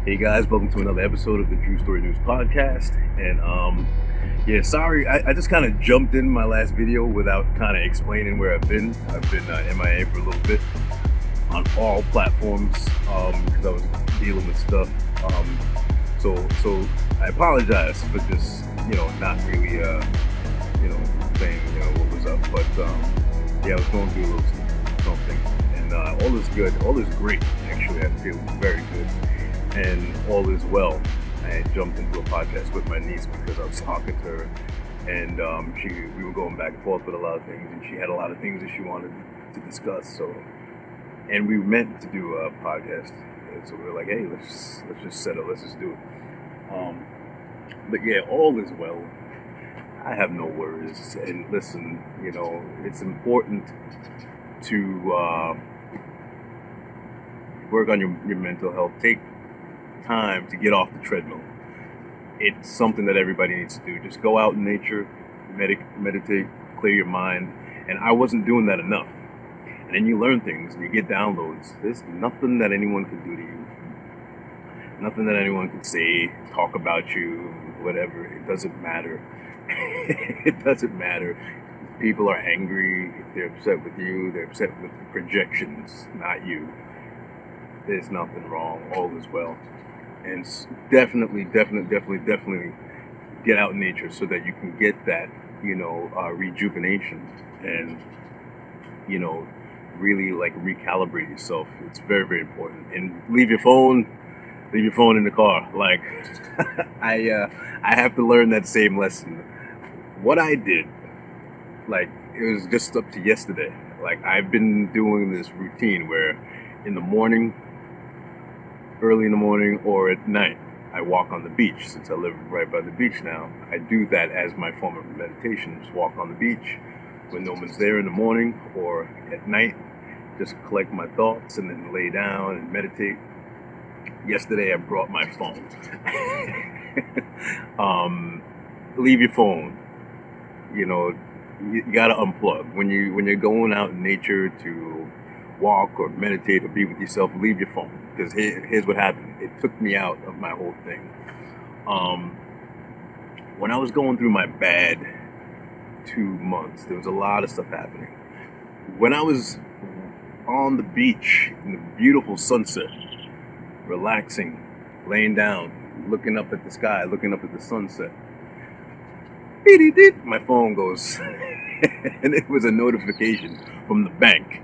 Hey guys, welcome to another episode of the True Story News podcast. And sorry, I just kind of jumped in my last video without kind of explaining where I've been. I've been MIA for a little bit on all platforms because I was dealing with stuff. So I apologize for just not really saying what was up, but I was going through a little something, and all is good, all is great. Actually, I feel very good. And all is well. I jumped into a podcast with my niece because I was talking to her, and we were going back and forth with a lot of things, and she had a lot of things that she wanted to discuss. So, and we meant to do a podcast, and so we were like, hey, let's just settle, let's just do it. But yeah, all is well. I have no worries. And listen, it's important to work on your mental health. Take time to get off the treadmill. It's something that everybody needs to do. Just go out in nature, meditate, clear your mind. And I wasn't doing that enough. And then you learn things and you get downloads. There's nothing that anyone can do to you. Nothing that anyone can say, talk about you, whatever. It doesn't matter. It doesn't matter. People are angry. If they're upset with you, they're upset with the projections, not you. There's nothing wrong. All is well. And definitely get out in nature so that you can get that, rejuvenation and, really like recalibrate yourself. It's very, very important. And leave your phone in the car. Like, I have to learn that same lesson. What I did, like, it was just up to yesterday. Like, I've been doing this routine where in the morning, early in the morning or at night, I walk on the beach. Since I live right by the beach now, I do that as my form of meditation. Just walk on the beach when no one's there in the morning, or at night, just collect my thoughts and then lay down and meditate. Yesterday I brought my phone. Leave your phone. You gotta unplug. When you're going out in nature to walk or meditate or be with yourself, leave your phone. Because here's what happened. It took me out of my whole thing. When I was going through my bad 2 months, there was a lot of stuff happening. When I was on the beach in the beautiful sunset, relaxing, laying down, looking up at the sky, looking up at the sunset, my phone goes, and it was a notification from the bank.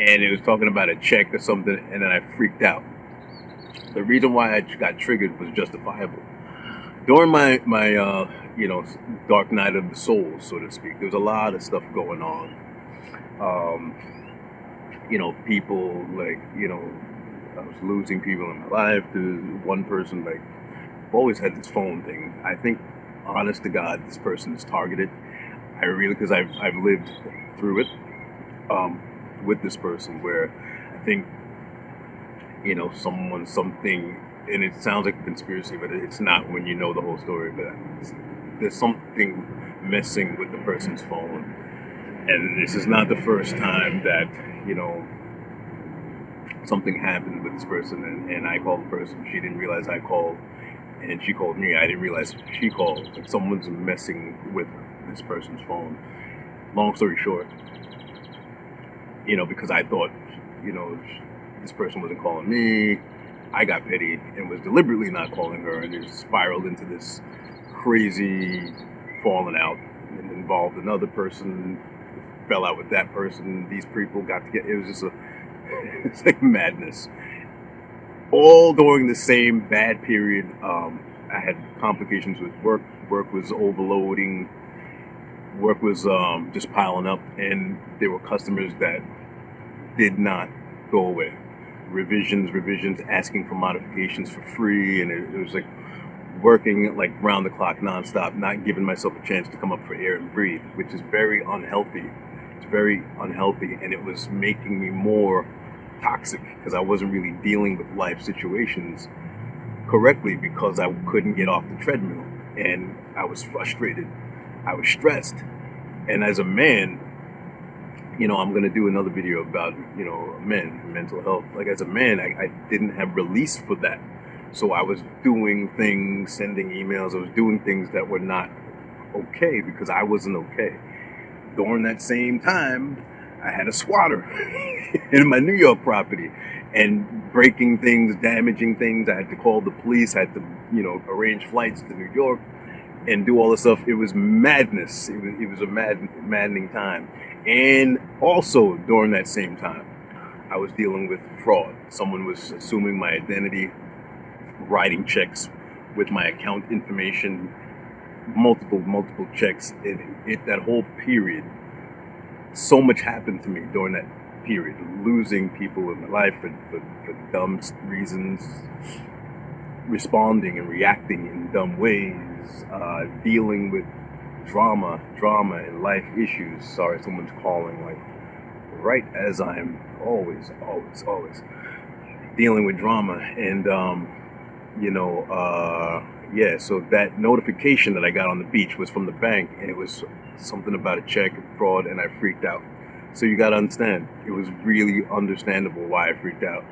And it was talking about a check or something, and then I freaked out. The reason why I got triggered was justifiable. During my dark night of the soul, so to speak, there was a lot of stuff going on. People I was losing people in my life. There's one person, I've always had this phone thing. I think, honest to God, this person is targeted. Because I've lived through it. With this person where I think, something, and it sounds like a conspiracy, but it's not when you know the whole story, but there's something messing with the person's phone. And this is not the first time that, something happened with this person, and I called the person. She didn't realize I called, and she called me. I didn't realize she called. But someone's messing with this person's phone. Long story short, because I thought, this person wasn't calling me. I got petty and was deliberately not calling her, and it spiraled into this crazy falling out and involved another person, fell out with that person. These people got together. It was just it's like madness. All during the same bad period. I had complications with work. Work was overloading. Work was just piling up, and there were customers that did not go away. Revisions, asking for modifications for free, and it was like working like round the clock, nonstop, not giving myself a chance to come up for air and breathe, which is very unhealthy. It's very unhealthy, and it was making me more toxic because I wasn't really dealing with life situations correctly because I couldn't get off the treadmill, and I was frustrated. I was stressed. And as a man, I'm going to do another video about, mental health. Like, as a man, I didn't have release for that. So I was doing things, sending emails, I was doing things that were not okay because I wasn't okay. During that same time, I had a squatter in my New York property and breaking things, damaging things. I had to call the police, I had to, arrange flights to New York and do all this stuff. It was madness. It was a maddening time. And also during that same time, I was dealing with fraud. Someone was assuming my identity, writing checks with my account information, multiple checks. That whole period, so much happened to me during that period. Losing people in my life for dumb reasons, responding and reacting in dumb ways, dealing with drama and life issues. Sorry, someone's calling, like, right as I'm always dealing with drama. And yeah, so that notification that I got on the beach was from the bank, and it was something about a check fraud, and I freaked out. So you got to understand, it was really understandable why I freaked out.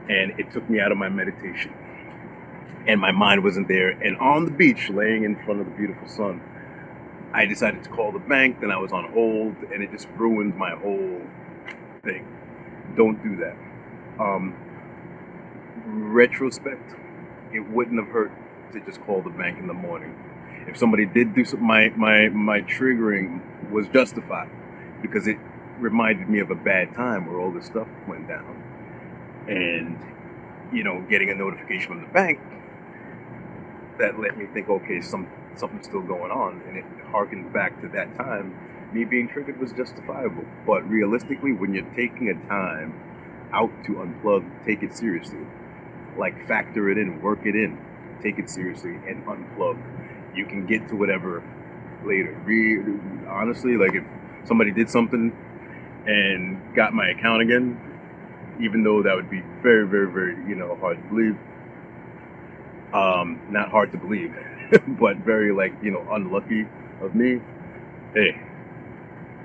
And it took me out of my meditation, and my mind wasn't there. And on the beach, laying in front of the beautiful sun, I decided to call the bank. Then I was on hold, and it just ruined my whole thing. Don't do that. Retrospect, it wouldn't have hurt to just call the bank in the morning. If somebody did do something, my triggering was justified because it reminded me of a bad time where all this stuff went down. And, getting a notification from the bank, that let me think, okay, something's still going on. And it harkened back to that time. Me being triggered was justifiable. But realistically, when you're taking a time out to unplug, take it seriously. Like, factor it in, work it in, take it seriously, and unplug. You can get to whatever later. Honestly, like, if somebody did something and got my account again, even though that would be very, very, very, hard to believe. Not hard to believe, but very, unlucky of me. Hey,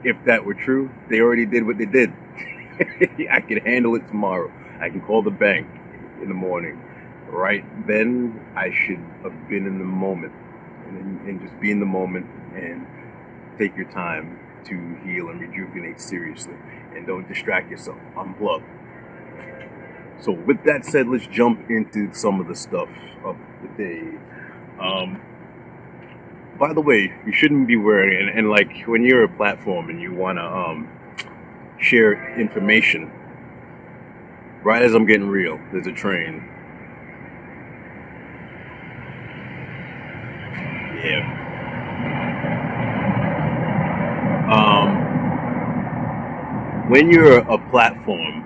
if that were true, they already did what they did. I can handle it tomorrow. I can call the bank in the morning. Right then, I should have been in the moment, and just be in the moment and take your time to heal and rejuvenate seriously, and don't distract yourself. Unplug. So with that said, let's jump into some of the stuff of the day. By the way, you shouldn't be wearing, and like, when you're a platform and you want to share information, right as I'm getting real, there's a train. Yeah. When you're a platform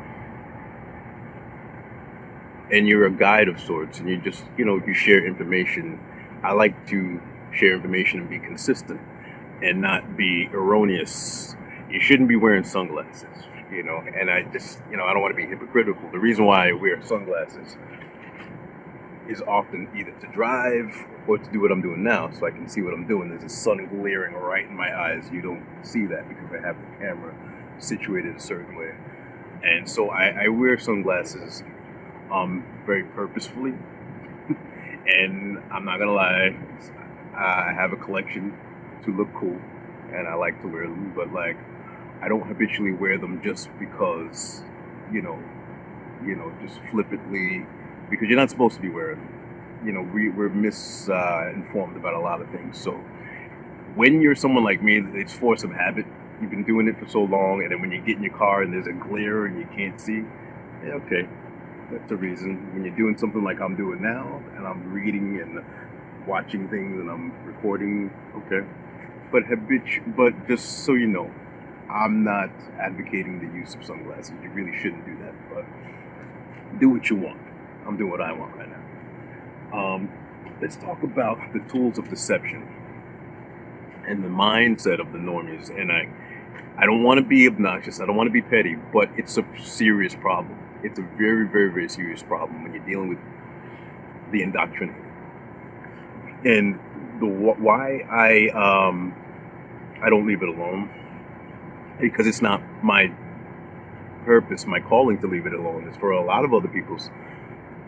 and you're a guide of sorts, and you just, you share information, I like to share information and be consistent and not be erroneous. You shouldn't be wearing sunglasses, and I just, I don't want to be hypocritical. The reason why I wear sunglasses is often either to drive or to do what I'm doing now, so I can see what I'm doing. There's the sun glaring right in my eyes. You don't see that because I have the camera situated a certain way. And so I wear sunglasses very purposefully. And I'm not gonna lie, I have a collection to look cool, and I like to wear them, but like, I don't habitually wear them just because, just flippantly, because you're not supposed to be wearing them. We're misinformed about a lot of things. So when you're someone like me, it's force of habit. You've been doing it for so long, and then when you get in your car and there's a glare and you can't see, yeah, okay, that's a reason. When you're doing something like I'm doing now, and I'm reading and watching things and I'm recording, okay. But just so you know, I'm not advocating the use of sunglasses. You really shouldn't do that, but do what you want. I'm doing what I want right now. Let's talk about the tools of deception and the mindset of the normies. And I don't want to be obnoxious. I don't want to be petty, but it's a serious problem. It's a very, very, very serious problem when you're dealing with the indoctrinated. And why I don't leave it alone, because it's not my purpose, my calling to leave it alone. It's for a lot of other people's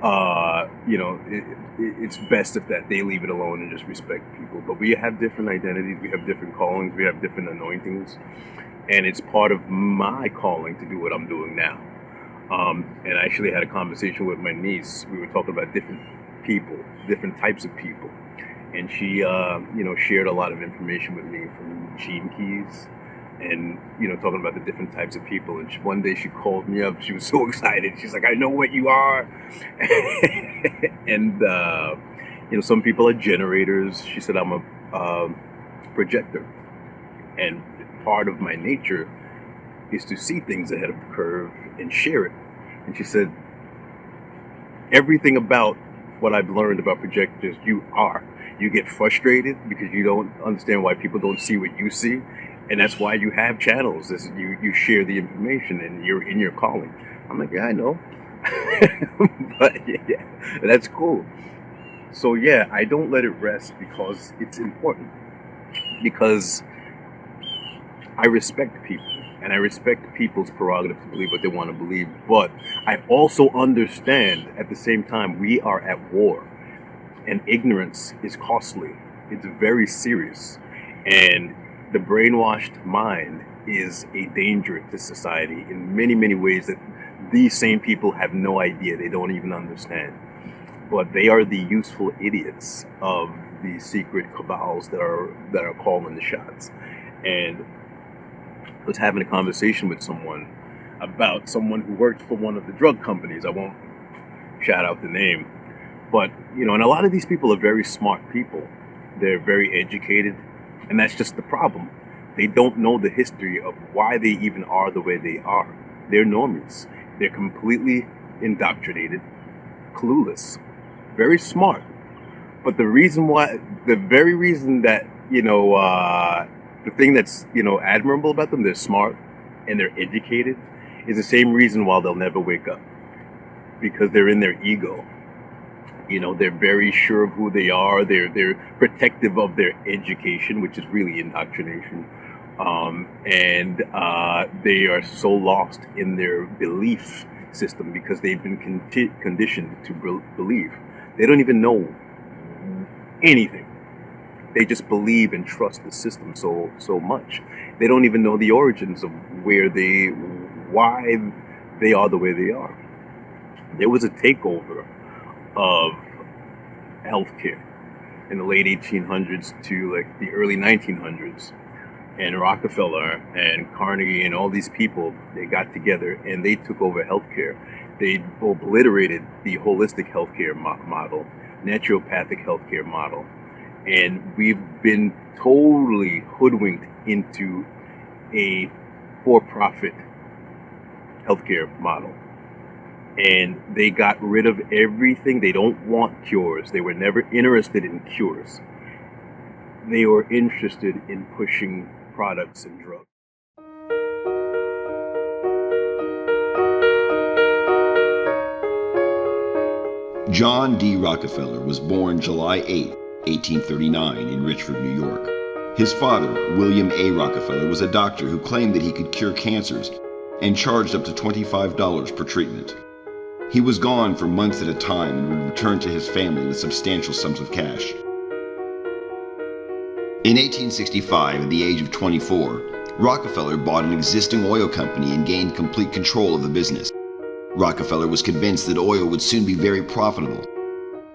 it's best if that they leave it alone and just respect people. But we have different identities, we have different callings, we have different anointings, and it's part of my calling to do what I'm doing now. And I actually had a conversation with my niece. We were talking about different people, different types of people, and she, shared a lot of information with me from Gene Keys, and talking about the different types of people. And one day she called me up. She was so excited. She's like, "I know what you are," and some people are generators. She said I'm a projector, and part of my nature is to see things ahead of the curve and share it. And she said, everything about what I've learned about projectors, you get frustrated because you don't understand why people don't see what you see. And that's why you have channels. You share the information and you're in your calling. I'm like, yeah, I know. But yeah, that's cool. So yeah, I don't let it rest because it's important. Because I respect people, and I respect people's prerogative to believe what they want to believe. But I also understand at the same time we are at war, and ignorance is costly. It's very serious, and the brainwashed mind is a danger to society in many, many ways that these same people have no idea. They don't even understand. But they are the useful idiots of the secret cabals that are calling the shots. And I was having a conversation with someone about someone who worked for one of the drug companies. I won't shout out the name, but and a lot of these people are very smart people. They're very educated, and that's just the problem. They don't know the history of why they even are the way they are. They're normies. They're completely indoctrinated, clueless, very smart. But the very reason that the thing that's admirable about them, they're smart and they're educated, is the same reason why they'll never wake up, because they're in their ego. They're very sure of who they are. They're protective of their education, which is really indoctrination, and they are so lost in their belief system because they've been conditioned to believe. They don't even know anything. They just believe and trust the system so much. They don't even know the origins of why they are the way they are. There was a takeover of healthcare in the late 1800s to like the early 1900s, and Rockefeller and Carnegie and all these people, they got together and they took over healthcare. They obliterated the holistic healthcare model, naturopathic healthcare model. And we've been totally hoodwinked into a for-profit healthcare model. And they got rid of everything. They don't want cures. They were never interested in cures. They were interested in pushing products and drugs. John D. Rockefeller was born July 8, 1839 in Richford, New York. His father, William A. Rockefeller, was a doctor who claimed that he could cure cancers and charged up to $25 per treatment. He was gone for months at a time and would return to his family with substantial sums of cash. In 1865, at the age of 24, Rockefeller bought an existing oil company and gained complete control of the business. Rockefeller was convinced that oil would soon be very profitable.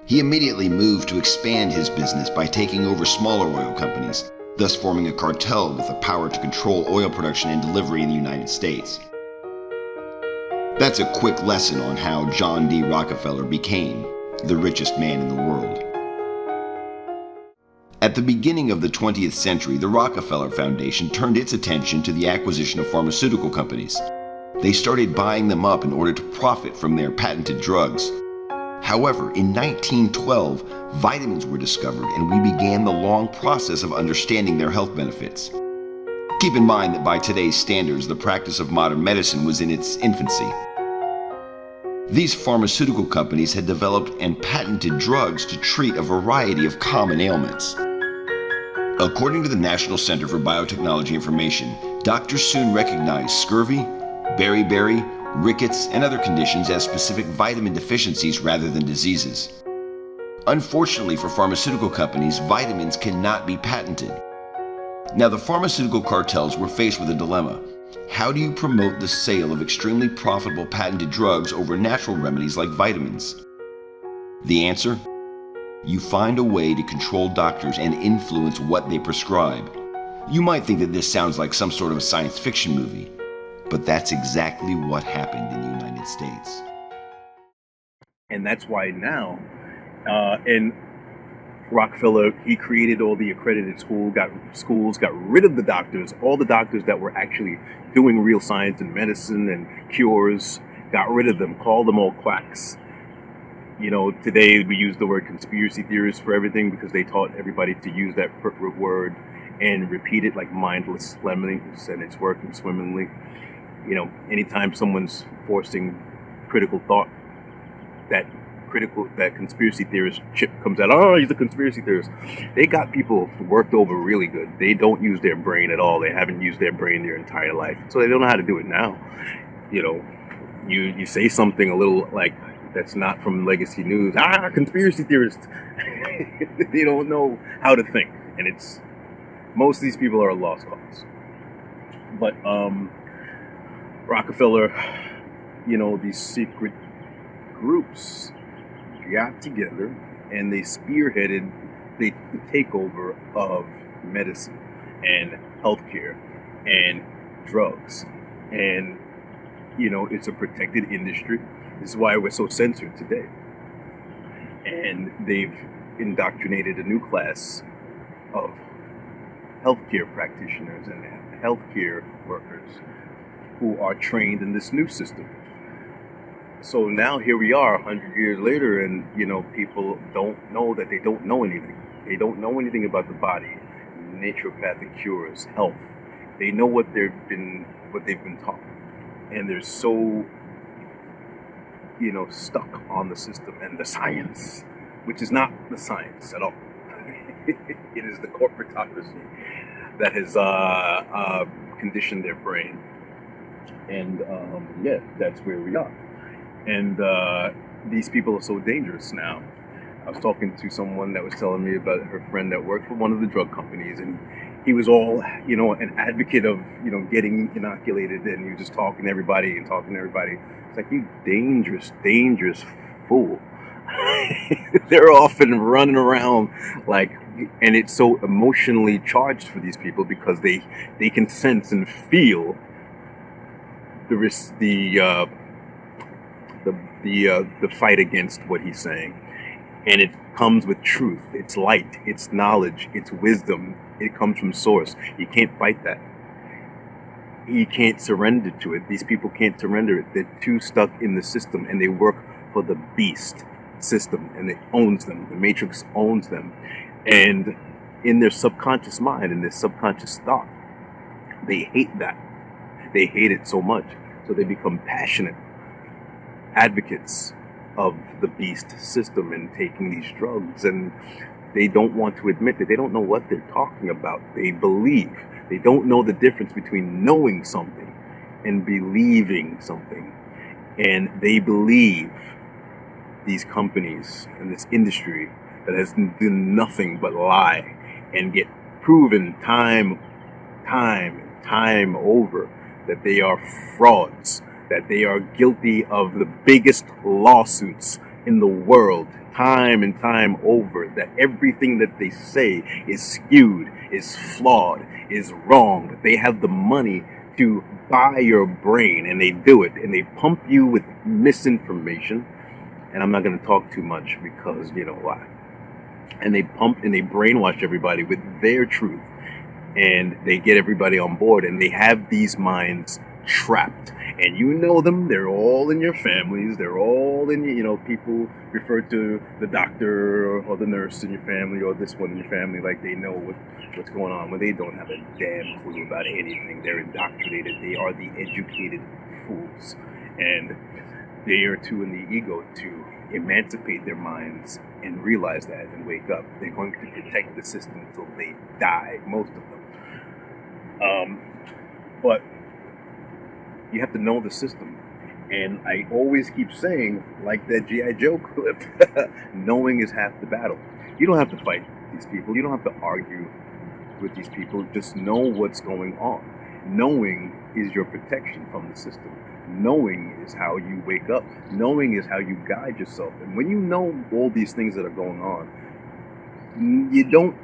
He immediately moved to expand his business by taking over smaller oil companies, thus forming a cartel with the power to control oil production and delivery in the United States. That's a quick lesson on how John D. Rockefeller became the richest man in the world. At the beginning of the 20th century, the Rockefeller Foundation turned its attention to the acquisition of pharmaceutical companies. They started buying them up in order to profit from their patented drugs. However, in 1912, vitamins were discovered and we began the long process of understanding their health benefits. Keep in mind that by today's standards, the practice of modern medicine was in its infancy. These pharmaceutical companies had developed and patented drugs to treat a variety of common ailments. According to the National Center for Biotechnology Information, doctors soon recognized scurvy, beriberi, rickets, and other conditions as specific vitamin deficiencies rather than diseases. Unfortunately for pharmaceutical companies, vitamins cannot be patented. Now, the pharmaceutical cartels were faced with a dilemma. How do you promote the sale of extremely profitable patented drugs over natural remedies like vitamins? The answer? You find a way to control doctors and influence what they prescribe. You might think that this sounds like some sort of a science fiction movie, but that's exactly what happened in the United States. And that's why now, and Rockefeller, he created all the accredited schools, got rid of the doctors, all the doctors that were actually doing real science and medicine and cures, got rid of them, called them all quacks. You know, today we use the word conspiracy theorists for everything because they taught everybody to use that word and repeat it like mindless lemmings, and it's working swimmingly. You know, anytime someone's forcing critical thought, that conspiracy theorist chip comes out, oh, he's a conspiracy theorist. They got people worked over really good. They don't use their brain at all. They haven't used their brain their entire life. So they don't know how to do it now. You know, you say something a little like that's not from legacy news. Conspiracy theorists. They don't know how to think. And most of these people are a lost cause. But Rockefeller, you know, these secret groups got together and they spearheaded the takeover of medicine and healthcare and drugs. And, you know, it's a protected industry. This is why we're so censored today. And they've indoctrinated a new class of healthcare practitioners and healthcare workers who are trained in this new system. So now here we are 100 years later, and you know, people don't know that they don't know anything. They don't know anything about the body, naturopathic cures, health. They know what they've been taught, and they're so, you know, stuck on the system and the science, which is not the science at all. It is the corporatocracy that has conditioned their brain, and yeah, that's where we are. And these people are so dangerous now. I was talking to someone that was telling me about her friend that worked for one of the drug companies, and he was all, you know, an advocate of, you know, getting inoculated, and he was just talking to everybody. It's like, you dangerous fool. They're often running around like, and it's so emotionally charged for these people because they can sense and feel the fight against what he's saying, and it comes with truth. It's light, it's knowledge, it's wisdom. It comes from source. You can't fight that. You can't surrender to it. These people can't surrender it. They're too stuck in the system, and they work for the beast system, and it owns them. The matrix owns them, and in their subconscious mind, in their subconscious thought, they hate that. They hate it so much, so they become passionate advocates of the beast system and taking these drugs, and they don't want to admit that they don't know what they're talking about. They believe. They don't know the difference between knowing something and believing something. And they believe these companies and this industry that has done nothing but lie and get proven time over that they are frauds, that they are guilty of the biggest lawsuits in the world, time and time over, that everything that they say is skewed, is flawed, is wrong, that they have the money to buy your brain, and they do it, and they pump you with misinformation. And I'm not going to talk too much because you know why. And they pump and they brainwash everybody with their truth, and they get everybody on board, and they have these minds trapped. And you know them, they're all in your families, they're all in, you know, people refer to the doctor or the nurse in your family or this one in your family like they know what's going on, when they don't have a damn clue about anything. They're indoctrinated. They are the educated fools, and they are too in the ego to emancipate their minds and realize that and wake up. They're going to protect the system until they die, most of them. But you have to know the system. And I always keep saying, like that G.I. Joe clip, knowing is half the battle. You don't have to fight these people. You don't have to argue with these people. Just know what's going on. Knowing is your protection from the system. Knowing is how you wake up. Knowing is how you guide yourself. And when you know all these things that are going on, you don't,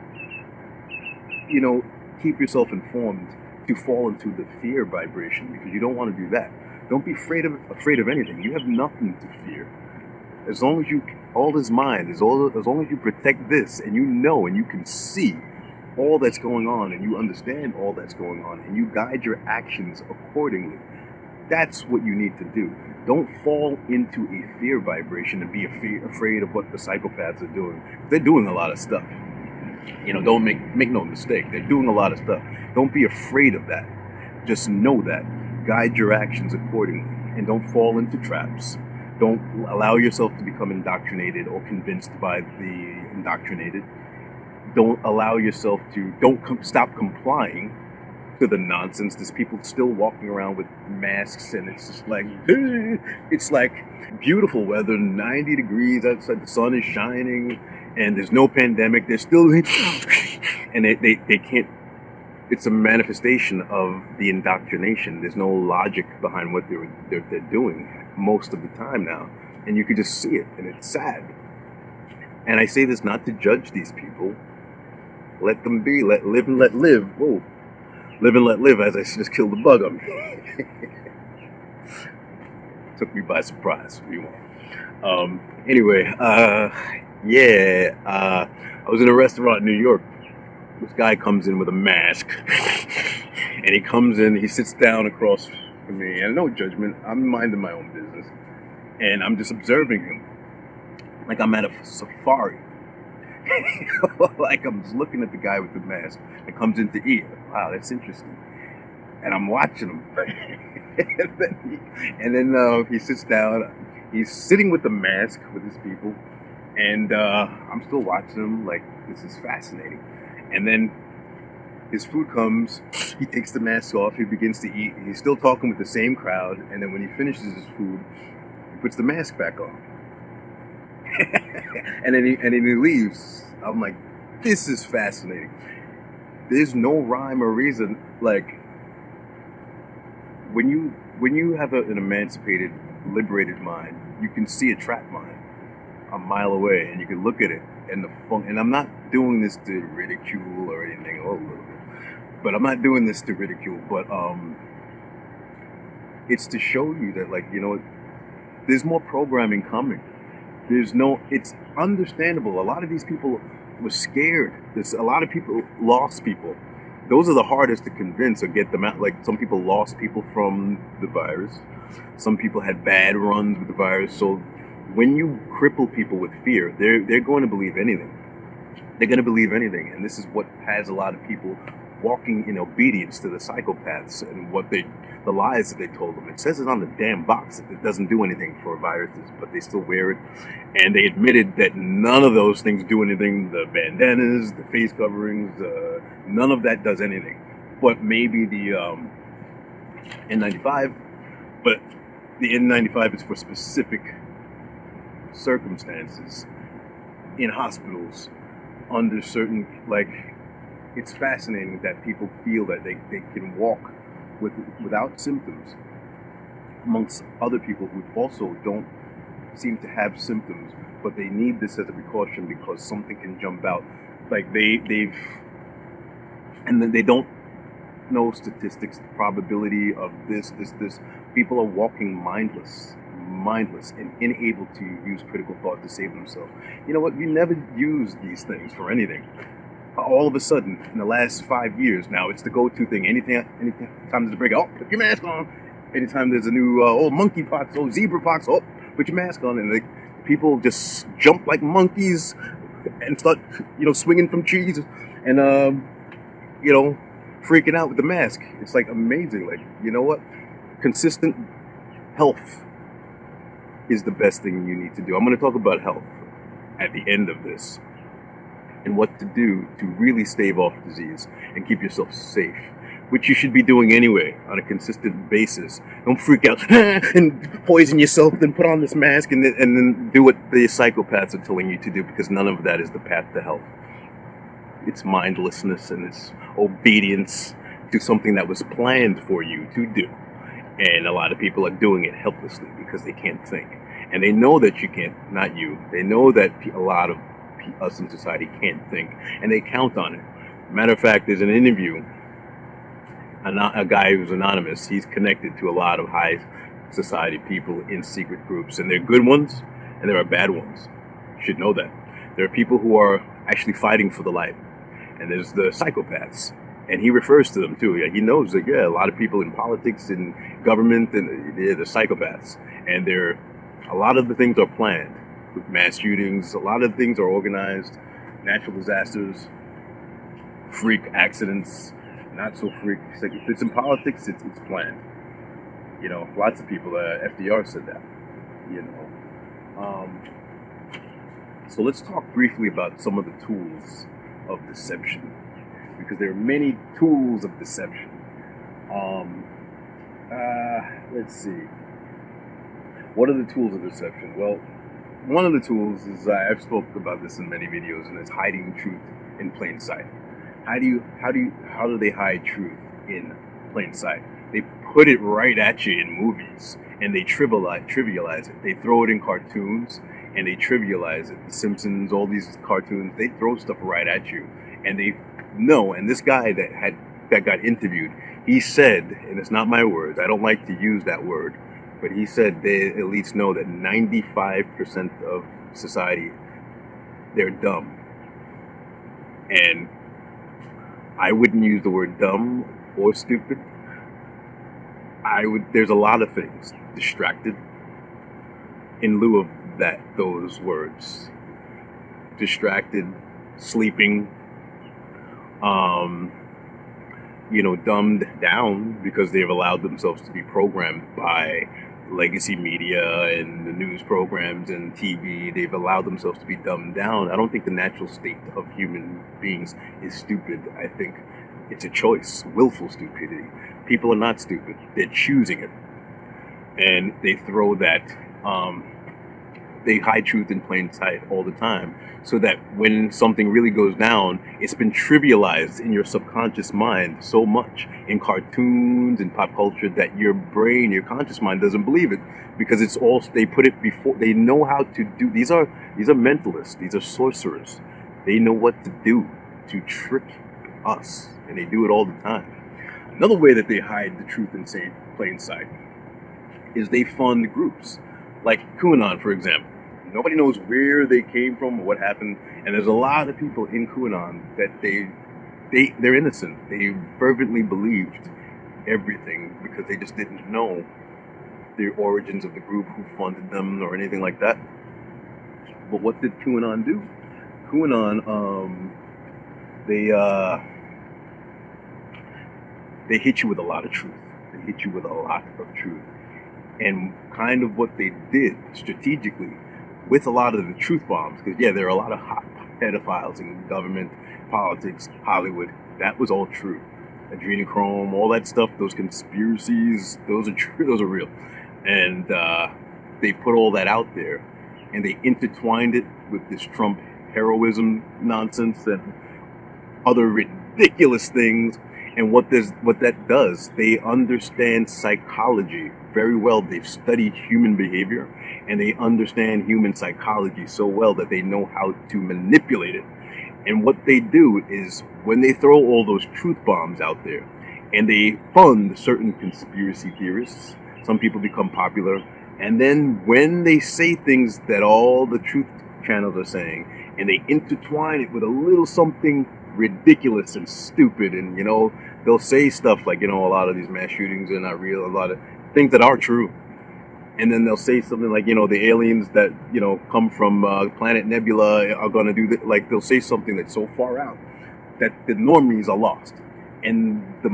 keep yourself informed to fall into the fear vibration, because you don't want to do that. Don't be afraid of anything. You have nothing to fear. As long as all is mind, as long as you protect this, and you know and you can see all that's going on, and you understand all that's going on, and you guide your actions accordingly. That's what you need to do. Don't fall into a fear vibration and be afraid of what the psychopaths are doing. They're doing a lot of stuff. Don't make no mistake. They're doing a lot of stuff. Don't be afraid of that. Just know that. Guide your actions accordingly, and don't fall into traps. Don't allow yourself to become indoctrinated or convinced by the indoctrinated. Don't allow yourself to, stop complying to the nonsense. There's people still walking around with masks, and it's just like, it's like beautiful weather, 90 degrees outside, the sun is shining, and there's no pandemic. They're still, and they can't. It's a manifestation of the indoctrination. There's no logic behind what they're doing most of the time now, and you can just see it, and it's sad. And I say this not to judge these people. Let them be. Let live and let live. Whoa, live and let live. As I just killed the bug on me. Took me by surprise. If you want. Anyway, I was in a restaurant in New York. This guy comes in with a mask, and he comes in, he sits down across from me, and no judgment, I'm minding my own business, and I'm just observing him, like I'm at a safari, like I'm just looking at the guy with the mask that comes in to eat. Wow, that's interesting, and I'm watching him, and then he sits down, he's sitting with the mask with his people, and I'm still watching him, like, this is fascinating. And then his food comes, he takes the mask off, he begins to eat, he's still talking with the same crowd, and then when he finishes his food, he puts the mask back on. and then he leaves. I'm like, this is fascinating. There's no rhyme or reason. Like, when you have an emancipated, liberated mind, you can see a trapped mind a mile away, and you can look at it, and and I'm not doing this to ridicule or anything, a little bit, but I'm not doing this to ridicule, but it's to show you that, like, there's more programming coming. It's understandable. A lot of these people were scared. A lot of people lost people. Those are the hardest to convince or get them out. Like, some people lost people from the virus. Some people had bad runs with the virus. So when you cripple people with fear, they're going to believe anything. They're going to believe anything. And this is what has a lot of people walking in obedience to the psychopaths and the lies that they told them. It says it on the damn box that it doesn't do anything for viruses, but they still wear it. And they admitted that none of those things do anything. The bandanas, the face coverings, none of that does anything. But maybe the N95, but the N95 is for specific circumstances in hospitals under certain, like, it's fascinating that people feel that they can walk without symptoms amongst other people who also don't seem to have symptoms, but they need this as a precaution because something can jump out. Like, and then they don't know statistics, the probability of this. People are walking mindless and unable to use critical thought to save themselves. You know what? You never use these things for anything. All of a sudden, in the last 5 years now, it's the go-to thing. Anytime there's a break, put your mask on. Anytime there's a new monkeypox, zebra pox, put your mask on. And people just jump like monkeys and start, swinging from trees and, freaking out with the mask. It's like amazing. Like, you know what? Consistent health is the best thing you need to do. I'm going to talk about health at the end of this and what to do to really stave off disease and keep yourself safe. which you should be doing anyway on a consistent basis. Don't freak out and poison yourself, then put on this mask and then do what the psychopaths are telling you to do, because none of that is the path to health. It's mindlessness and it's obedience to something that was planned for you to do. And a lot of people are doing it helplessly because they can't think. And they know that you can't, not you, they know that a lot of us in society can't think, and they count on it. Matter of fact, there's an interview, a guy who's anonymous, he's connected to a lot of high society people in secret groups, and there are good ones and there are bad ones. You should know that. There are people who are actually fighting for the light, and there's the psychopaths. And he refers to them too. Yeah, he knows that a lot of people in politics and government, and they're the psychopaths. And a lot of the things are planned. With mass shootings, a lot of things are organized. Natural disasters, freak accidents, not so freak. It's like if it's in politics, it's planned. Lots of people. FDR said that. So let's talk briefly about some of the tools of deception, because there are many tools of deception. Let's see. What are the tools of deception? Well, one of the tools is, I've spoken about this in many videos, and it's hiding truth in plain sight. How do they hide truth in plain sight? They put it right at you in movies, and they trivialize it. They throw it in cartoons, and they trivialize it. The Simpsons, all these cartoons, they throw stuff right at you, and they know. And this guy that got interviewed, he said, and it's not my words, I don't like to use that word, but he said they at least know that 95% of society, they're dumb. And I wouldn't use the word dumb or stupid. There's a lot of things. Distracted, in lieu of those words. Distracted, sleeping, dumbed down because they've allowed themselves to be programmed by legacy media and the news programs and TV. They've allowed themselves to be dumbed down. I don't think the natural state of human beings is stupid. I think it's a choice, willful stupidity. People are not stupid. They're choosing it. And they throw that, they hide truth in plain sight all the time, so that when something really goes down, it's been trivialized in your subconscious mind so much in cartoons and pop culture that your brain, your conscious mind doesn't believe it, because it's all, they put it before, they know how to do, these are mentalists, these are sorcerers. They know what to do to trick us, and they do it all the time. Another way that they hide the truth in plain sight is they fund groups like QAnon, for example. Nobody knows where they came from or what happened, and there's a lot of people in QAnon that they're innocent. They fervently believed everything because they just didn't know the origins of the group, who funded them, or anything like that. But what did QAnon do? QAnon, they hit you with a lot of truth. They hit you with a lot of truth. And kind of what they did strategically with a lot of the truth bombs, because there are a lot of hot pedophiles in government, politics, Hollywood. That was all true. Adrenochrome, all that stuff, those conspiracies, those are true, those are real. And they put all that out there, and they intertwined it with this Trump heroism nonsense and other ridiculous things. And what that does, they understand psychology very well. They've studied human behavior, and they understand human psychology so well that they know how to manipulate it. And what they do is, when they throw all those truth bombs out there, and they fund certain conspiracy theorists, some people become popular, and then when they say things that all the truth channels are saying, and they intertwine it with a little something ridiculous and stupid, and they'll say stuff like, a lot of these mass shootings are not real, a lot of things that are true, and then they'll say something like, the aliens that come from planet Nebula are going to do that. Like, they'll say something that's so far out that the normies are lost, and the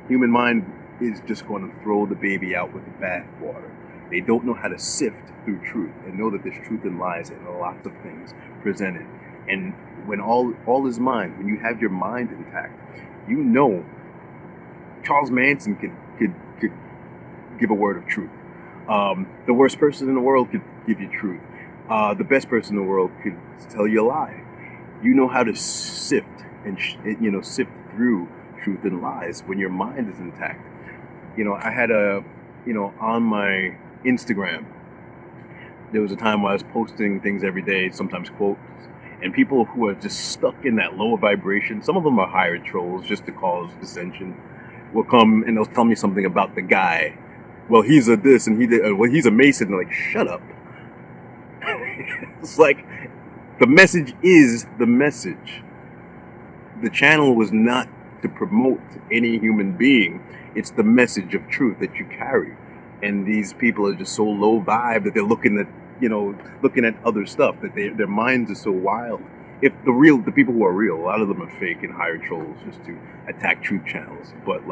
human mind is just going to throw the baby out with the bathwater. They don't know how to sift through truth and know that there's truth and lies in lots of things presented. And when all is mind, when you have your mind intact, Charles Manson could give a word of truth. The worst person in the world could give you truth. The best person in the world could tell you a lie. You know how to sift and sift through truth and lies when your mind is intact. I had on my Instagram, there was a time where I was posting things every day, sometimes quotes, and people who are just stuck in that lower vibration, some of them are hired trolls just to cause dissension, will come and they'll tell me something about the guy. Well, he's a this and he did. Well, he's a Mason. And like, shut up. It's like the message is the message. The channel was not to promote any human being. It's the message of truth that you carry. And these people are just so low vibe that they're looking at other stuff, that their minds are so wild. If the people who are real, a lot of them are fake and hire trolls just to attack truth channels. But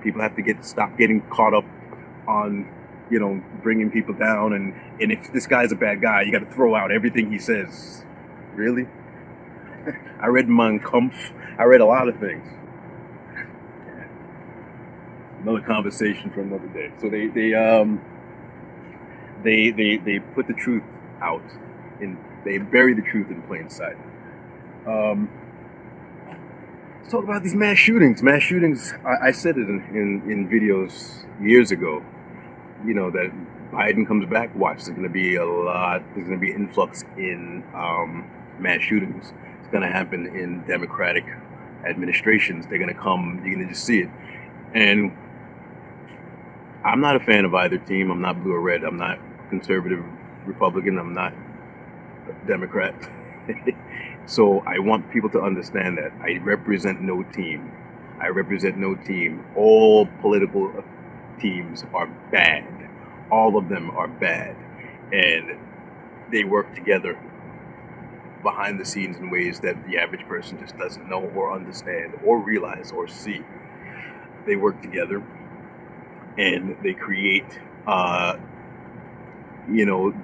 people have to stop getting caught up on, bringing people down. And if this guy's a bad guy, you got to throw out everything he says. Really? I read Mein Kampf. I read a lot of things. Another conversation for another day. So they put the truth out, and they bury the truth in plain sight. Let's talk about these mass shootings. Mass shootings. I said it in videos years ago. That Biden comes back. Watch, there's going to be a lot. There's going to be an influx in mass shootings. It's going to happen in Democratic administrations. They're going to come. You're going to just see it. And I'm not a fan of either team. I'm not blue or red. I'm not conservative Republican. I'm not Democrat. So I want people to understand that I represent no team. I represent no team. All political teams are bad. All of them are bad. And they work together behind the scenes in ways that the average person just doesn't know or understand or realize or see. They work together and they create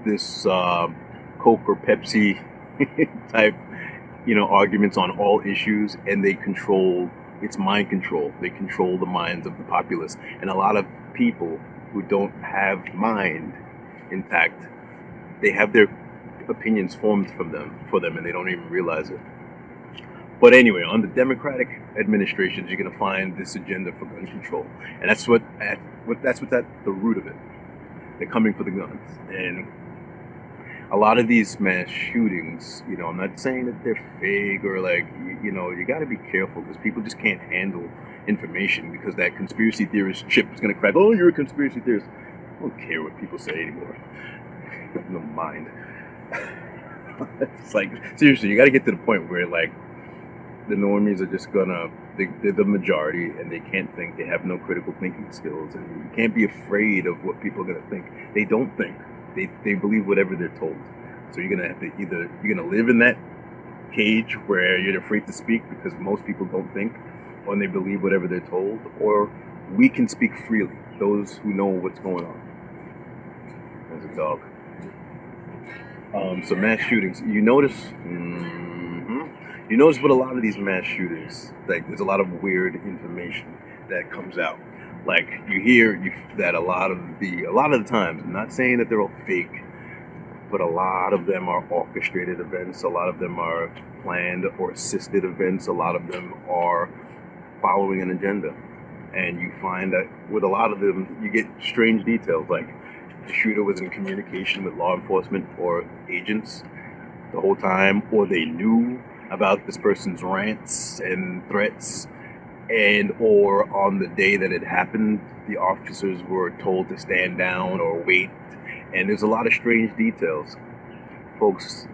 this Coke or Pepsi type arguments on all issues, and it's mind control. They control the minds of the populace, and a lot of people who don't have mind intact, they have their opinions formed for them and they don't even realize it. But anyway, on the Democratic administrations, you're going to find this agenda for gun control, and that's the root of it. They're coming for the guns, and a lot of these mass shootings, I'm not saying that they're fake or you got to be careful, because people just can't handle information, because that conspiracy theorist chip is going to crack. Oh, you're a conspiracy theorist. I don't care what people say anymore. No mind. It's like, seriously, you got to get to the point where the normies are just they're the majority, and they can't think. They have no critical thinking skills, and you can't be afraid of what people are going to think. They don't think. They believe whatever they're told. So you're gonna have to you're gonna live in that cage where you're afraid to speak because most people don't think, or they believe whatever they're told, or we can speak freely. Those who know what's going on. There's a dog. So mass shootings. You notice with a lot of these mass shootings, there's a lot of weird information that comes out. You hear that a lot of the times, I'm not saying that they're all fake, but a lot of them are orchestrated events. A lot of them are planned or assisted events. A lot of them are following an agenda. And you find that with a lot of them, you get strange details, like the shooter was in communication with law enforcement or agents the whole time, or they knew about this person's rants and threats, or on the day that it happened, the officers were told to stand down or wait. And there's a lot of strange details. Folks,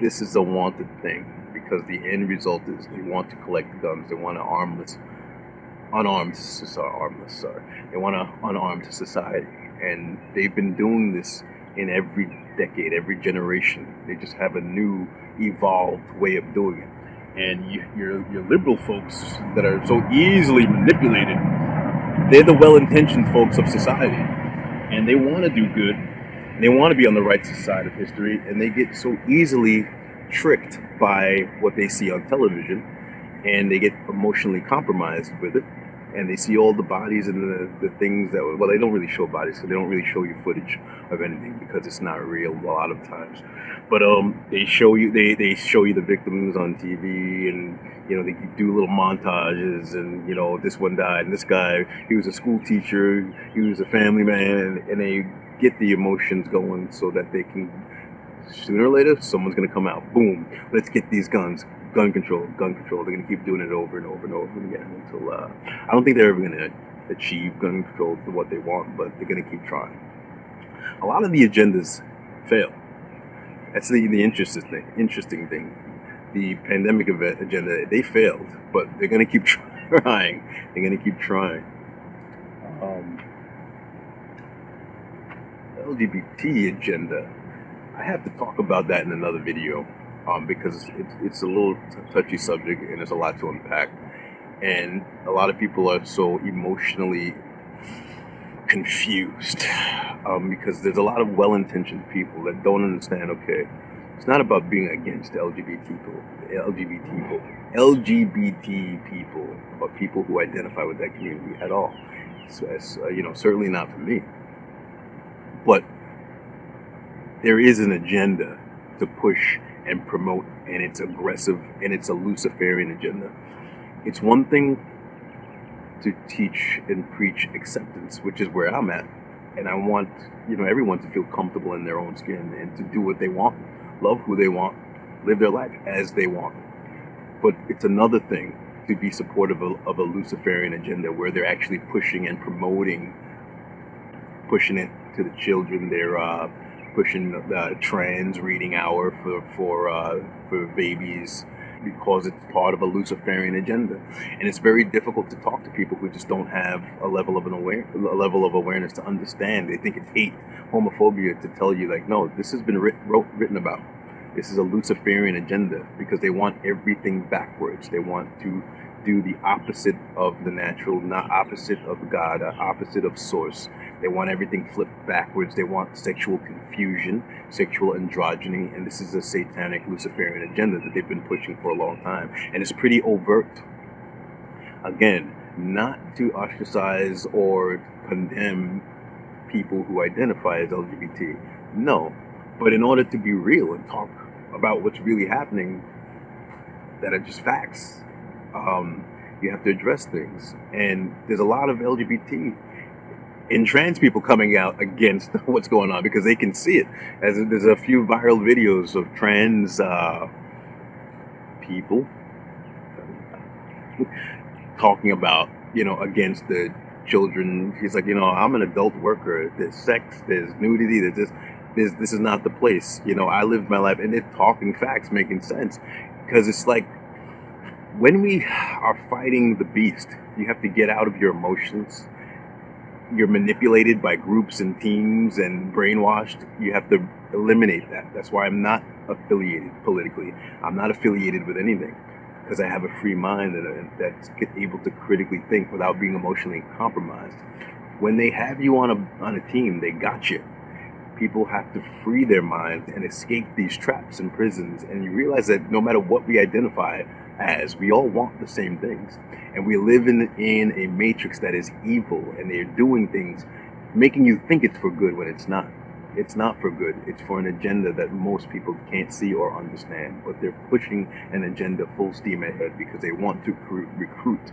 this is a wanted thing, because the end result is they want to collect guns. They want an unarmed society. And they've been doing this in every decade, every generation. They just have a new, evolved way of doing it. And your liberal folks that are so easily manipulated, they're the well-intentioned folks of society. And they want to do good. They want to be on the right side of history. And they get so easily tricked by what they see on television. and they get emotionally compromised with it, and they see all the bodies and the things that, well, they don't really show bodies, so they don't really show you footage of anything because it's not real a lot of times. But they show you the victims on TV, and they do little montages, and this one died, and this guy, he was a school teacher, he was a family man, and they get the emotions going so that they can, sooner or later, someone's going to come out, boom, let's get these guns, gun control. They're going to keep doing it over and over and over again until I don't think they're ever going to achieve gun control to what they want, but they're going to keep trying. A lot of the agendas fail. That's the interesting thing. The pandemic agenda, they failed, but they're going to keep trying. They're going to keep trying. LGBT agenda, I have to talk about that in another video, because it's a little touchy subject and there's a lot to unpack. And a lot of people are so emotionally confused, because there's a lot of well-intentioned people that don't understand, okay, it's not about being against LGBT people, or people who identify with that community at all. So, certainly not for me. But there is an agenda to push and promote, and it's aggressive, and it's a Luciferian agenda. It's one thing to teach and preach acceptance, which is where I'm at, and I want everyone to feel comfortable in their own skin and to do what they want, love who they want, live their life as they want. But it's another thing to be supportive of a Luciferian agenda where they're actually pushing and pushing it to the children. They're pushing the trans reading hour for babies, because it's part of a Luciferian agenda. And it's very difficult to talk to people who just don't have a level of awareness to understand. They think it's hate, homophobia, to tell you, like, no, this has been written about. This is a Luciferian agenda, because they want everything backwards. They want to do the opposite of the natural, not opposite of God, opposite of source. They want everything flipped backwards. They want sexual confusion, sexual androgyny, and this is a satanic Luciferian agenda that they've been pushing for a long time. And it's pretty overt. Again, not to ostracize or condemn people who identify as LGBT. No. But in order to be real and talk about what's really happening that are just facts, you have to address things. And there's a lot of LGBT and trans people coming out against what's going on because they can see it. As there's a few viral videos of trans people talking about, against the children. He's like, I'm an adult worker. There's sex, there's nudity, this is not the place. I lived my life, and they're talking facts, making sense. Because it's like, when we are fighting the beast, you have to get out of your emotions. You're manipulated by groups and teams and brainwashed. You have to eliminate that. That's why I'm not affiliated politically. I'm not affiliated with anything, because I have a free mind that's able to critically think without being emotionally compromised. When they have you on a team, they got you. People have to free their minds and escape these traps and prisons. And you realize that no matter what we identify as, we all want the same things. And we live in a matrix that is evil, and they're doing things, making you think it's for good when it's not. It's not for good. It's for an agenda that most people can't see or understand. But they're pushing an agenda full steam ahead because they want to recruit.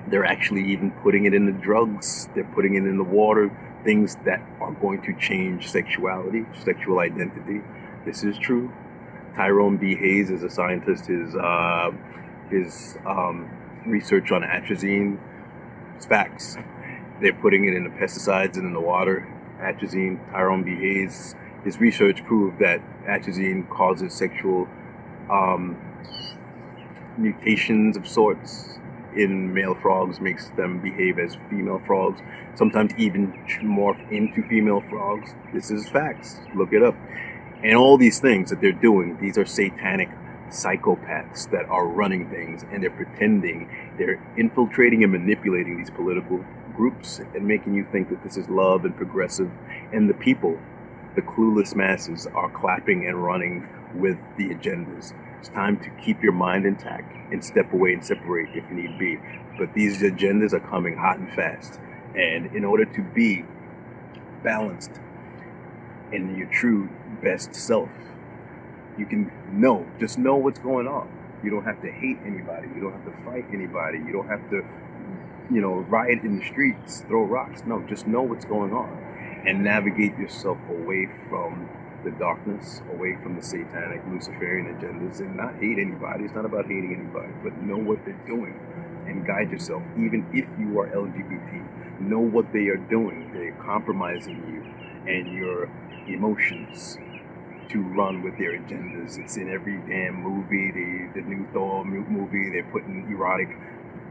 They're actually even putting it in the drugs. They're putting it in the water. Things that are going to change sexuality, sexual identity. This is true. Tyrone B. Hayes is a scientist. His research on atrazine, it's facts. They're putting it in the pesticides and in the water. Atrazine, Tyrone B. Hayes, his research proved that atrazine causes sexual mutations of sorts in male frogs, makes them behave as female frogs, sometimes even morph into female frogs. This is facts. Look it up. And all these things that they're doing, these are satanic psychopaths that are running things, and they're pretending, they're infiltrating and manipulating these political groups and making you think that this is love and progressive. And the people, the clueless masses, are clapping and running with the agendas. It's time to keep your mind intact and step away and separate if need be. But these agendas are coming hot and fast. And in order to be balanced in your true best self, you can just know what's going on. You don't have to hate anybody. You don't have to fight anybody. You don't have to, riot in the streets, throw rocks. No, just know what's going on and navigate yourself away from the darkness, away from the satanic, Luciferian agendas, and not hate anybody. It's not about hating anybody, but know what they're doing and guide yourself. Even if you are LGBT, know what they are doing. They're compromising you and your emotions to run with their agendas. It's in every damn movie. The new Thor movie, they're putting erotic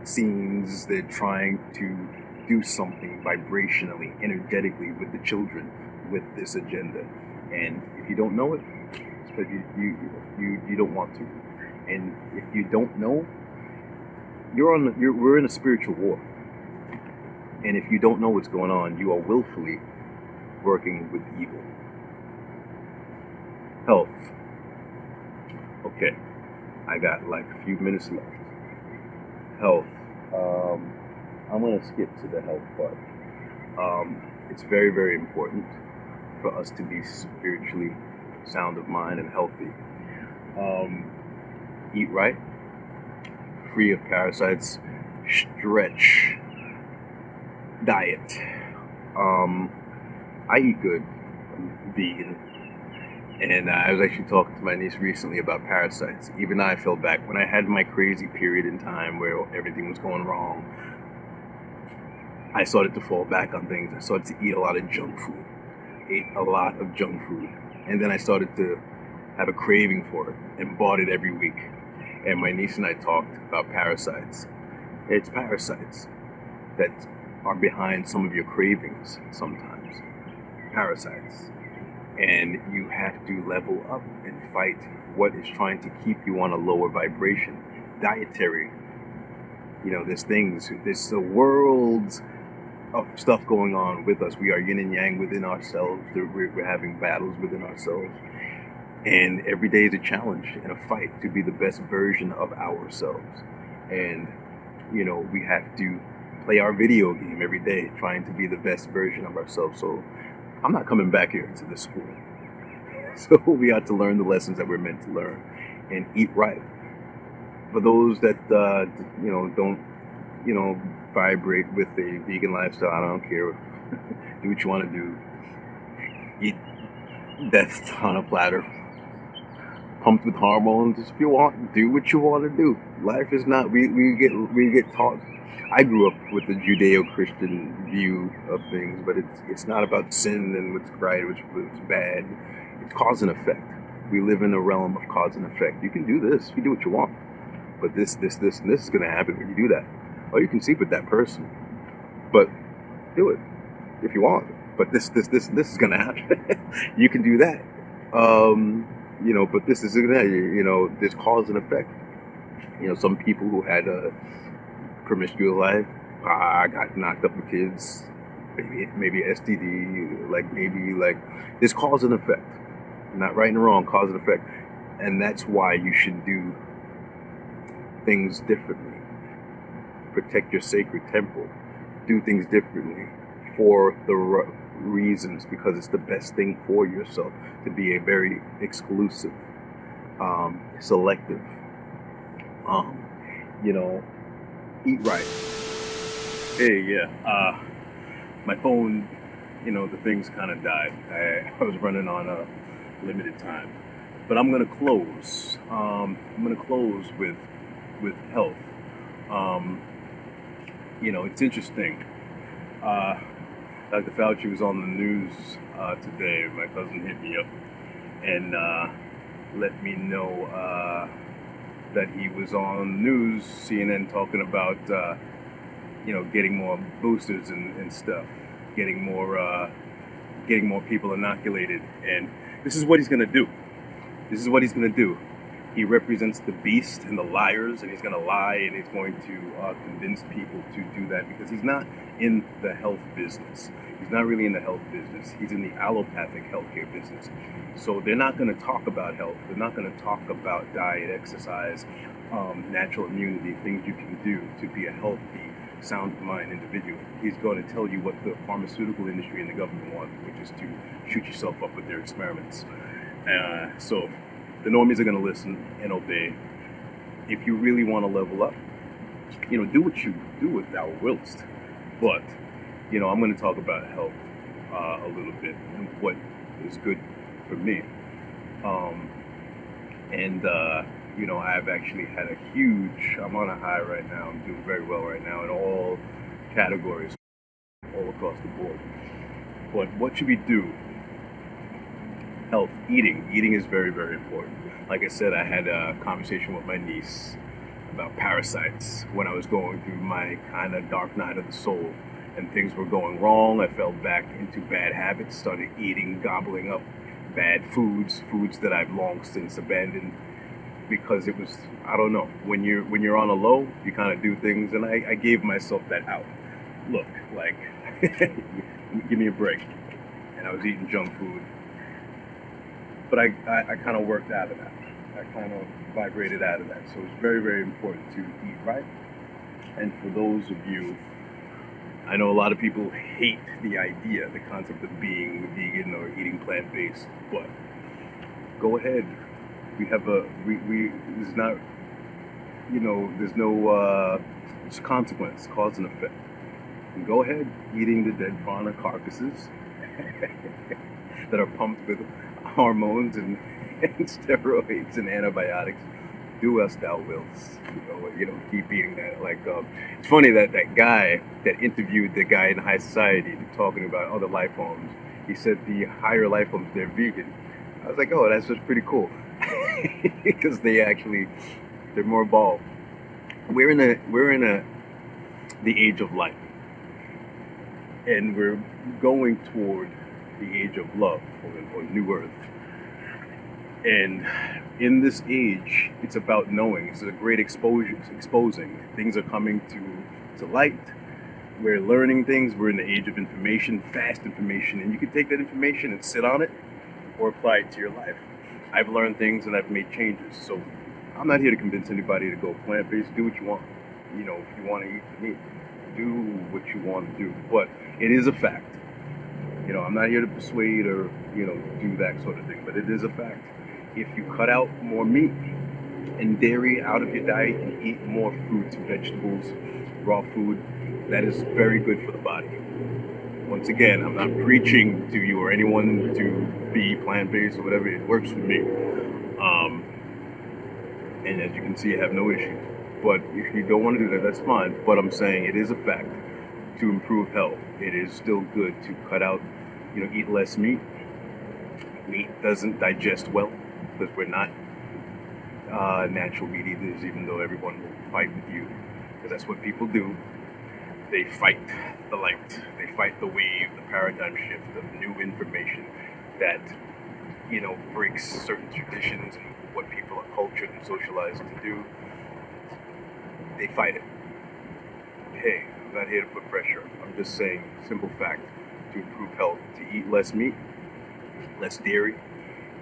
scenes. They're trying to do something vibrationally, energetically with the children with this agenda. And if you don't know it, it's because you don't want to. And if you don't know, we're in a spiritual war. And if you don't know what's going on, you are willfully working with evil. Health. Okay, I got like a few minutes left. Health. I'm going to skip to the health part. It's very, very important for us to be spiritually sound of mind and healthy. Eat right, free of parasites, stretch, diet. I eat good. I'm vegan. And I was actually talking to my niece recently about parasites. Even I fell back when I had my crazy period in time where everything was going wrong. I started to fall back on things. I started to eat a lot of junk food. Ate a lot of junk food. And then I started to have a craving for it and bought it every week. And my niece and I talked about parasites. It's parasites that are behind some of your cravings sometimes. Parasites. And you have to level up and fight what is trying to keep you on a lower vibration. Dietary. There's the world's of stuff going on with us. We are yin and yang within ourselves. We're having battles within ourselves. And every day is a challenge and a fight to be the best version of ourselves. And, we have to play our video game every day, trying to be the best version of ourselves. So I'm not coming back here to this school. So we have to learn the lessons that we're meant to learn and eat right. For those that, don't, vibrate with a vegan lifestyle, I don't care. Do what you want to do. Eat death on a platter. Pumped with hormones. If you want, do what you want to do. Life is not, we get taught. I grew up with the Judeo-Christian view of things, but it's not about sin and what's right, what's bad. It's cause and effect. We live in a realm of cause and effect. You can do this, you do what you want, but this, and this is going to happen when you do that. Or you can sleep with that person, but do it if you want. But this is going to happen. You can do that, but this is going to, there's cause and effect. Some people who had a promiscuous life, I got knocked up with kids, maybe STD, maybe there's cause and effect. Not right and wrong, cause and effect. And that's why you should do things differently. Protect your sacred temple. Do things differently for the reasons, because it's the best thing for yourself to be a very exclusive, selective, eat right. Hey, yeah, my phone, the thing's kind of died. I was running on a limited time, but I'm gonna close. I'm gonna close with health. It's interesting. Dr. Fauci was on the news today. My cousin hit me up and let me know that he was on news, CNN, talking about getting more boosters and stuff, getting more people inoculated, and this is what he's gonna do. This is what he's gonna do. He represents the beast and the liars, and he's going to lie, and he's going to convince people to do that because he's not in the health business. He's not really in the health business. He's in the allopathic healthcare business. So they're not going to talk about health. They're not going to talk about diet, exercise, natural immunity, things you can do to be a healthy, sound mind individual. He's going to tell you what the pharmaceutical industry and the government want, which is to shoot yourself up with their experiments. So the normies are going to listen and obey. If you really want to level up, do what thou willst. But, I'm going to talk about health a little bit and what is good for me. I've actually had I'm on a high right now. I'm doing very well right now in all categories, all across the board. But what should we do? Health, eating. Eating is very, very important. Like I said, I had a conversation with my niece about parasites when I was going through my kind of dark night of the soul and things were going wrong. I fell back into bad habits, started eating, gobbling up bad foods that I've long since abandoned because it was, I don't know, when you're on a low, you kind of do things, and I gave myself that out. Look, like, give me a break. And I was eating junk food. But I kind of worked out of that. I kind of vibrated out of that. So it's very, very important to eat right. And for those of you, I know a lot of people hate the idea, the concept of being vegan or eating plant-based, but go ahead. We have there's not, there's no it's consequence, cause and effect. And go ahead eating the dead fauna carcasses that are pumped with hormones and steroids and antibiotics. Do as thou wills. Keep eating that. Like, it's funny that guy that interviewed the guy in high society talking about other life forms. He said the higher life forms, they're vegan. I was like, oh, that's just pretty cool, because they're more evolved. We're in the age of light, and we're going toward the age of love or new earth. And in this age, it's about knowing. It's a great exposing. Things are coming to light. We're learning things. We're in the age of information, fast information, and you can take that information and sit on it or apply it to your life. I've learned things and I've made changes. So I'm not here to convince anybody to go plant-based. Do what you want. If you want to eat the meat, do what you want to do. But it is a fact. I'm not here to persuade or, do that sort of thing, but it is a fact. If you cut out more meat and dairy out of your diet and eat more fruits, vegetables, raw food, that is very good for the body. Once again, I'm not preaching to you or anyone to be plant-based or whatever. It works for me. And as you can see, I have no issue. But if you don't want to do that, that's fine. But I'm saying it is a fact. To improve health, it is still good to cut out, eat less meat. Meat doesn't digest well because we're not natural meat eaters, even though everyone will fight with you, because that's what people do. They fight the light. They fight the wave, the paradigm shift of new information that, breaks certain traditions and what people are cultured and socialized to do. They fight it. Hey, I'm not here to put pressure. I'm just saying, simple fact, to improve health, to eat less meat, less dairy,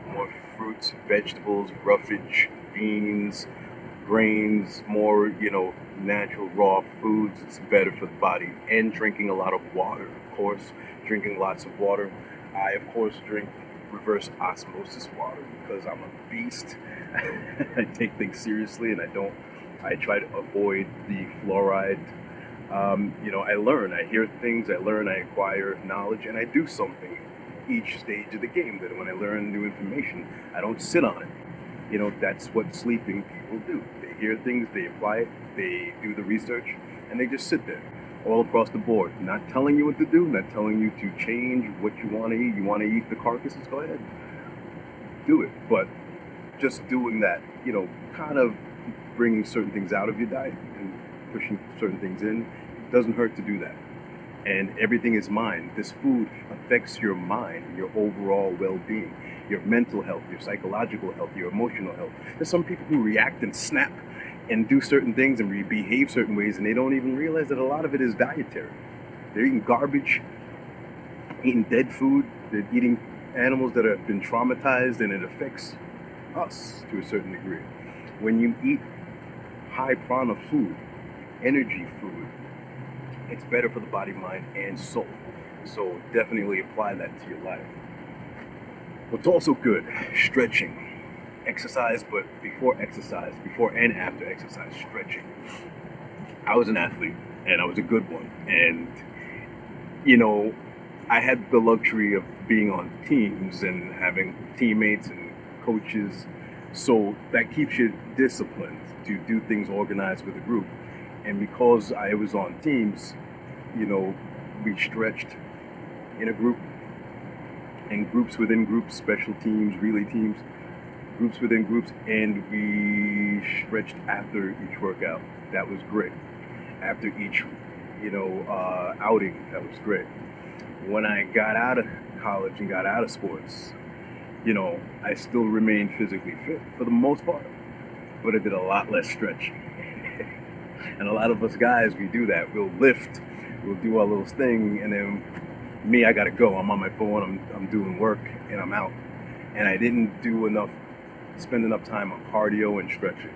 more fruits, vegetables, roughage, beans, grains, more, natural raw foods. It's better for the body. And drinking a lot of water, of course, drinking lots of water. I, of course, drink reverse osmosis water because I'm a beast. I take things seriously, and I try to avoid the fluoride. I learn, I hear things, I learn, I acquire knowledge, and I do something each stage of the game. That when I learn new information, I don't sit on it. That's what sleeping people do. They hear things, they apply it, they do the research, and they just sit there all across the board, not telling you what to do, not telling you to change what you want to eat. You want to eat the carcasses, go ahead, do it. But just doing that, kind of bringing certain things out of your diet and pushing certain things in, it doesn't hurt to do that. And everything is mind. This food affects your mind, your overall well-being, your mental health, your psychological health, your emotional health. There's some people who react and snap and do certain things and behave certain ways, and they don't even realize that a lot of it is dietary. They're eating garbage, eating dead food, they're eating animals that have been traumatized, and it affects us to a certain degree. When you eat high prana food, energy food, it's better for the body, mind, and soul. So definitely apply that to your life. What's also good, stretching. Exercise, but before and after exercise, stretching. I was an athlete, and I was a good one. And, I had the luxury of being on teams and having teammates and coaches. So that keeps you disciplined to do things organized with a group. And because I was on teams, we stretched in a group, and groups within groups, special teams, relay teams, groups within groups, and we stretched after each workout. That was great. After each, outing, that was great. When I got out of college and got out of sports, I still remained physically fit for the most part, but I did a lot less stretching. And a lot of us guys, we do that. We'll lift, we'll do our little thing, and then me, I gotta go. I'm on my phone, I'm doing work, and I'm out. And I didn't spend enough time on cardio and stretching.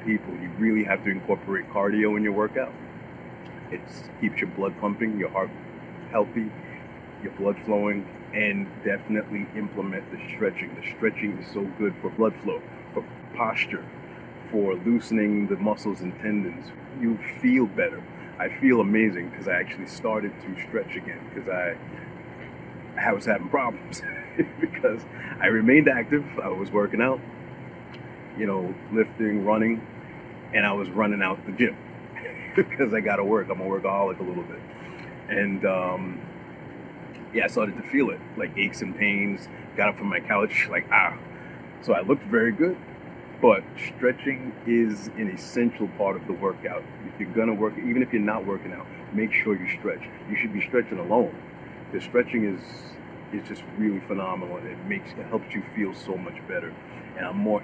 People, you really have to incorporate cardio in your workout. It keeps your blood pumping, your heart healthy, your blood flowing, and definitely implement the stretching. The stretching is so good for blood flow, for posture, for loosening the muscles and tendons. You feel better. I feel amazing because I actually started to stretch again because I was having problems because I remained active. I was working out, lifting, running, and I was running out the gym because I got to work. I'm a workaholic a little bit. And I started to feel it, like aches and pains. Got up from my couch, like, So I looked very good. But stretching is an essential part of the workout. If you're gonna work, even if you're not working out, make sure you stretch. You should be stretching alone. The stretching is just really phenomenal, and it helps you feel so much better. And I'm more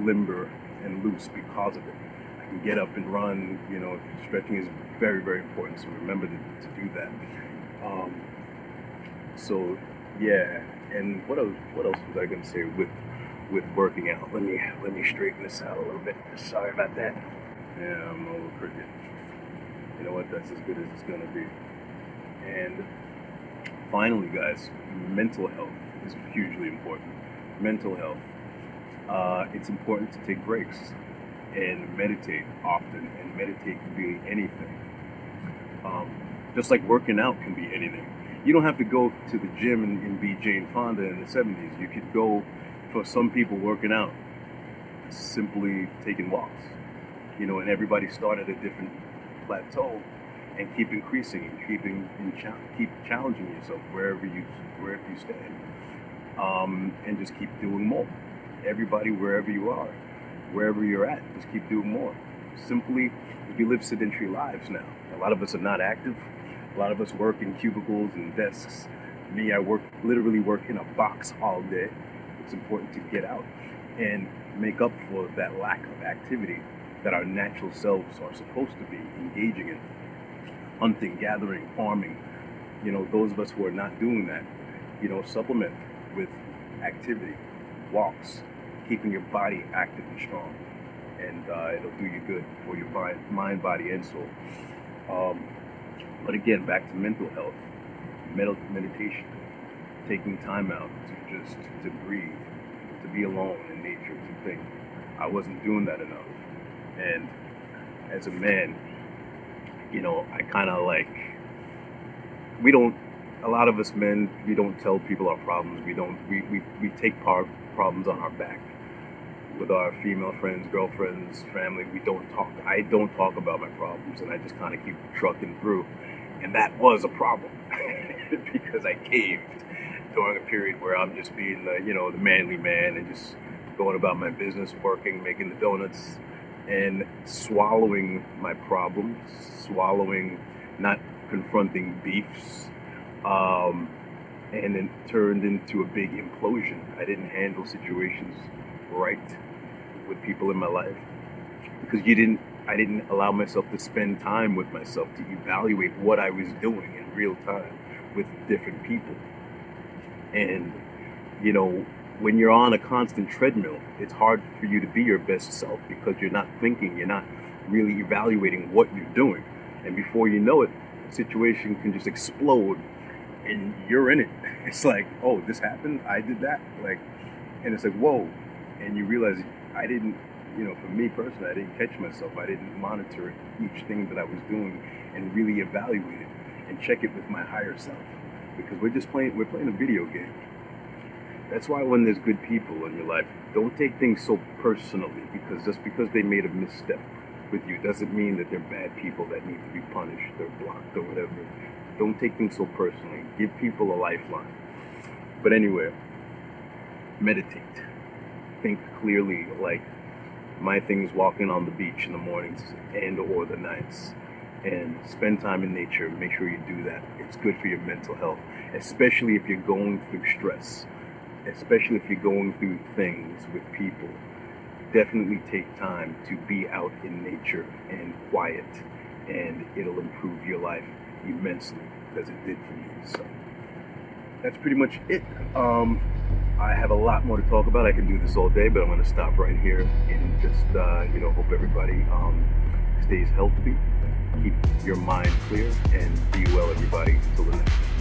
limber and loose because of it. I can get up and run. Stretching is very, very important. So remember to do that. And what else was I gonna say with working out? Let me straighten this out a little bit. Sorry about that. Yeah, I'm a little crooked. You know what? That's as good as it's gonna be. And finally, guys, mental health is hugely important. Mental health. It's important to take breaks and meditate often. And meditate can be anything. Just like working out can be anything. You don't have to go to the gym and be Jane Fonda in the 70s. You could go, for some people, working out, simply taking walks. And everybody start at a different plateau and keep increasing and keep challenging yourself wherever you stand, and just keep doing more. Everybody, wherever you are, wherever you're at, just keep doing more. Simply, we live sedentary lives now. A lot of us are not active. A lot of us work in cubicles and desks. Me, I literally work in a box all day. It's important to get out and make up for that lack of activity that our natural selves are supposed to be engaging in. Hunting, gathering, farming. Those of us who are not doing that, supplement with activity, walks, keeping your body active and strong. And it'll do you good for your mind, body, and soul. But again, back to mental health, meditation, taking time out to breathe, to be alone in nature, to think. I wasn't doing that enough. And as a man, I kind of a lot of us men, we don't tell people our problems. We take our problems on our back. With our female friends, girlfriends, family, I don't talk about my problems, and I just kind of keep trucking through. And that was a problem because I caved during a period where I'm just being the manly man and just going about my business, working, making the donuts, and swallowing my problems, swallowing not confronting beefs, and then turned into a big implosion. I didn't handle situations right with people in my life because I didn't allow myself to spend time with myself to evaluate what I was doing in real time with different people. And when you're on a constant treadmill, it's hard for you to be your best self because you're not thinking, you're not really evaluating what you're doing. And before you know it, the situation can just explode and you're in it. It's like, oh, this happened, I did that. And it's like, whoa. And you realize I didn't, for me personally, I didn't catch myself. I didn't monitor each thing that I was doing and really evaluate it and check it with my higher self. Because we're playing a video game. That's why when there's good people in your life, don't take things so personally, because just because they made a misstep with you doesn't mean that they're bad people that need to be punished or blocked or whatever. Don't take things so personally. Give people a lifeline. But anyway, meditate. Think clearly. Like my thing is walking on the beach in the mornings and or the nights. And spend time in nature. Make sure you do that. It's good for your mental health, especially if you're going through stress, especially if you're going through things with people. Definitely take time to be out in nature and quiet, and it'll improve your life immensely, as it did for me. So that's pretty much it. I have a lot more to talk about. I can do this all day, but I'm going to stop right here and just hope everybody stays healthy. Keep your mind clear and be well, everybody. Until the next time.